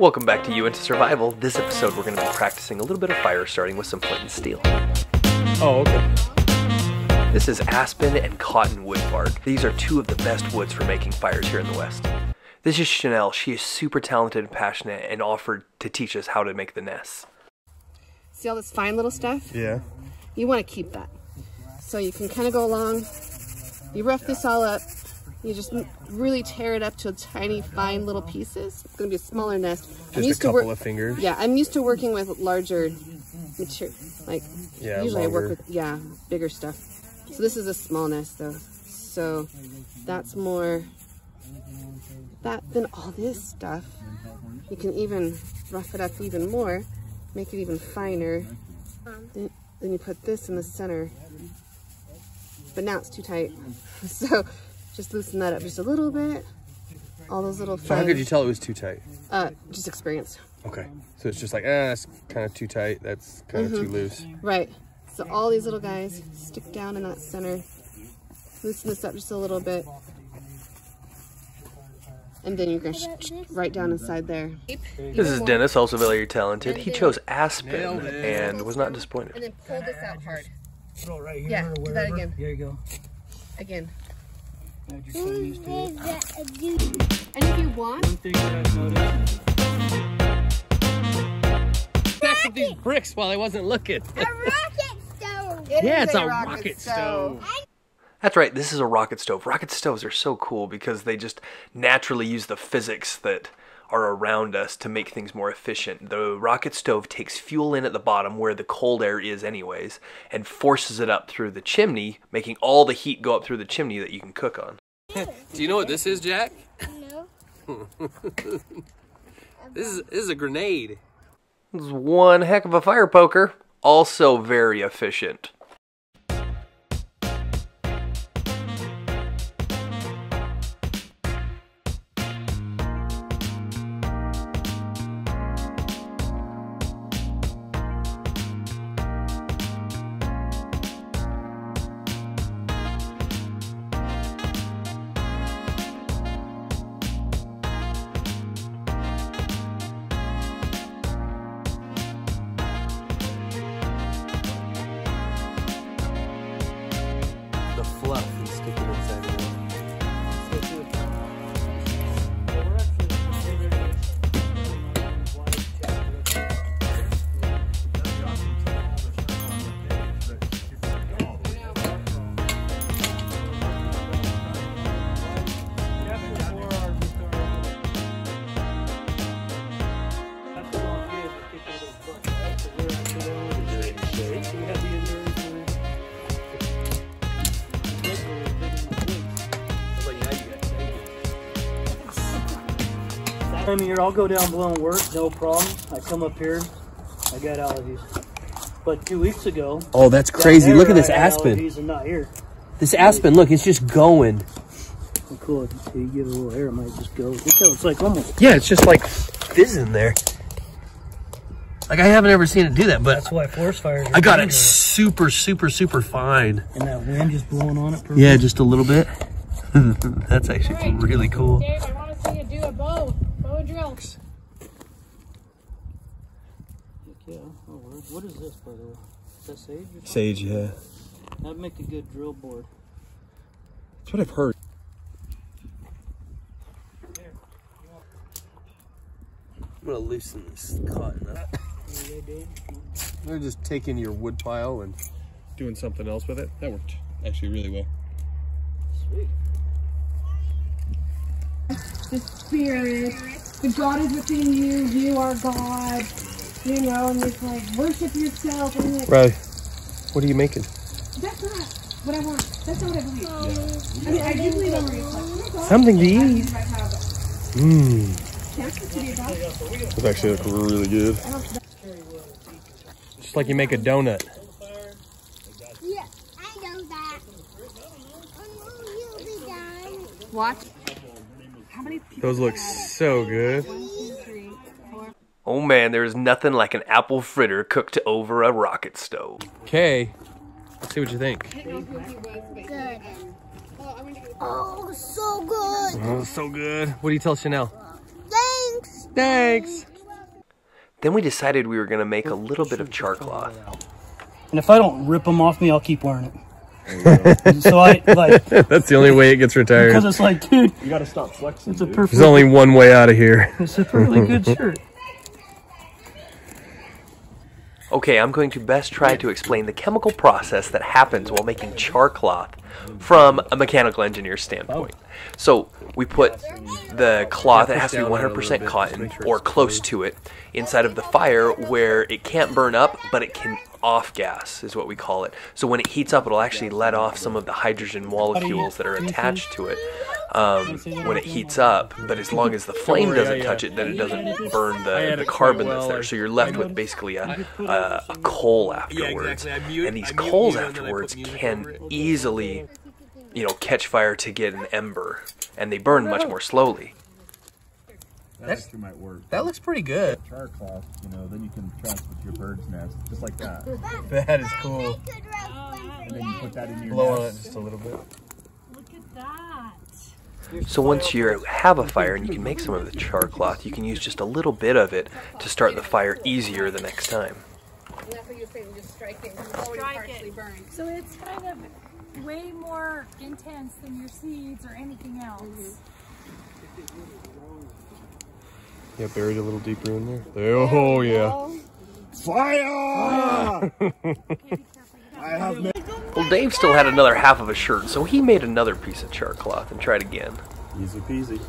Welcome back to You Into Survival. This episode we're going to be practicing a little bit of fire, starting with some flint and steel. Oh, okay. This is aspen and cottonwood bark. These are two of the best woods for making fires here in the West. This is Chanel. She is super talented and passionate and offered to teach us how to make the nests. See all this fine little stuff? Yeah. You want to keep that. So you can kind of go along, you rough this all up, you just really tear it up to tiny, fine little pieces. It's going to be a smaller nest. Just a couple of fingers? Yeah, I'm used to working with larger material. Like, yeah, usually longer. I work with, bigger stuff. So this is a small nest though. So that's more, than all this stuff. You can even rough it up even more, make it even finer. Then you put this in the center. But now it's too tight. So just loosen that up just a little bit. All those little So how could you tell it was too tight? Just experience. Okay. So it's just like, that's kind of too tight. That's kind of too loose. Right. So all these little guys stick down in that center. Loosen this up just a little bit. And then you're going to right down inside there. This is Dennis, also very talented. He chose aspen and was not disappointed. And then pull this out hard. Throw it right here. Yeah, do that again. Here you go. Again. Add your sinews to it. And if you want, One thing that I've noticed. Stacked up these bricks while I wasn't looking. A rocket stove! Yeah, it's a rocket stove. That's right, this is a rocket stove. Rocket stoves are so cool because they just naturally use the physics that are around us to make things more efficient. The rocket stove takes fuel in at the bottom where the cold air is anyways and forces it up through the chimney, making all the heat go up through the chimney that you can cook on. Do you know what this is, Jack? No. This is a grenade. This is one heck of a fire poker, also very efficient. The fluff and stick it inside of it. I mean, I'll go down below and work, no problem. I come up here, I got allergies. But 2 weeks ago, Oh, that's crazy. Look at this I had aspen. allergies and not here. This aspen, look, it's just going. Well, cool. If you give it a little air, it might just go. Look how it's like almost. Yeah, it's just like fizzing there. Like, I haven't ever seen it do that, but That's why forest fires. I got it super, super, super fine. And that wind just blowing on it. Perfect. Yeah, just a little bit. That's actually really cool. Dave, I want to see you do a bow drill. Yeah. Oh, what is this, by the way? Is that sage? Or something? Sage, yeah. That'd make a good drill board. That's what I've heard. I'm gonna loosen this cotton up. They're just taking your wood pile and doing something else with it. That worked actually really well. Sweet. The spirit, the God is within you, you are God, you know, and it's like, worship yourself, and like, Riley, what are you making? that's not what I want, that's not what I believe. I mean, I do believe I'm real. Something to eat. Mmm. Chances to be about it. This actually looks really good. Just like you make a donut. Yeah, I know that. You'll be done. watch. How many people Those look so good. 1, 2, 3, 4. Oh man, there's nothing like an apple fritter cooked over a rocket stove. Okay, let's see what you think. Good. Oh, so good. Oh, so good. What do you tell Chanel? Thanks. Thanks. Then we decided we were going to make a little bit of char cloth. And if I don't rip them off me, I'll keep wearing it. So I like. That's the only way it gets retired. Because it's like, dude, You gotta stop flexing. it's a dude. perfect. There's only one way out of here. It's a perfectly good shirt. Okay, I'm going to best try to explain the chemical process that happens while making char cloth from a mechanical engineer's standpoint. So we put the cloth, it has to be 100% cotton or close to it, inside of the fire where it can't burn up, but it can off gas is what we call it. So when it heats up, it'll actually let off some of the hydrogen molecules that are attached to it when it heats up, but as long as the flame doesn't touch it, then it doesn't burn the carbon that's there. So you're left with basically a coal afterwards. And these coals afterwards can easily, you know, catch fire to get an ember, and they burn much more slowly. That actually might work. That looks pretty good. Char cloth, you know, then you can trap with your bird's nest, just like that. That is cool. And then you put that in your Blow on it nest. just a little bit. Look at that. So once you have a fire and you can make some of the char cloth, you can use just a little bit of it to start the fire easier the next time. And that's what you're saying, just strike it, 'cause it's already Strike partially it. burned. So it's kind of way more intense than your seeds or anything else. Yeah, buried a little deeper in there. Oh, yeah. Fire! I have made Well, Dave still had another half of a shirt, so he made another piece of char cloth and tried again. easy peasy.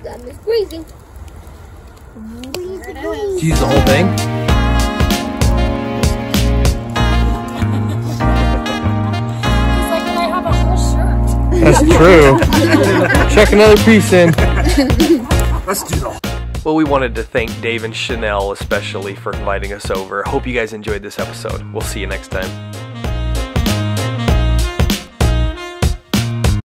That is squeezing. Squeezy, squeeze. Use the whole thing? It's like when I have a whole shirt. That's true. Check another piece in. Let's do that. Well, we wanted to thank Dave and Chanel especially for inviting us over. Hope you guys enjoyed this episode. We'll see you next time.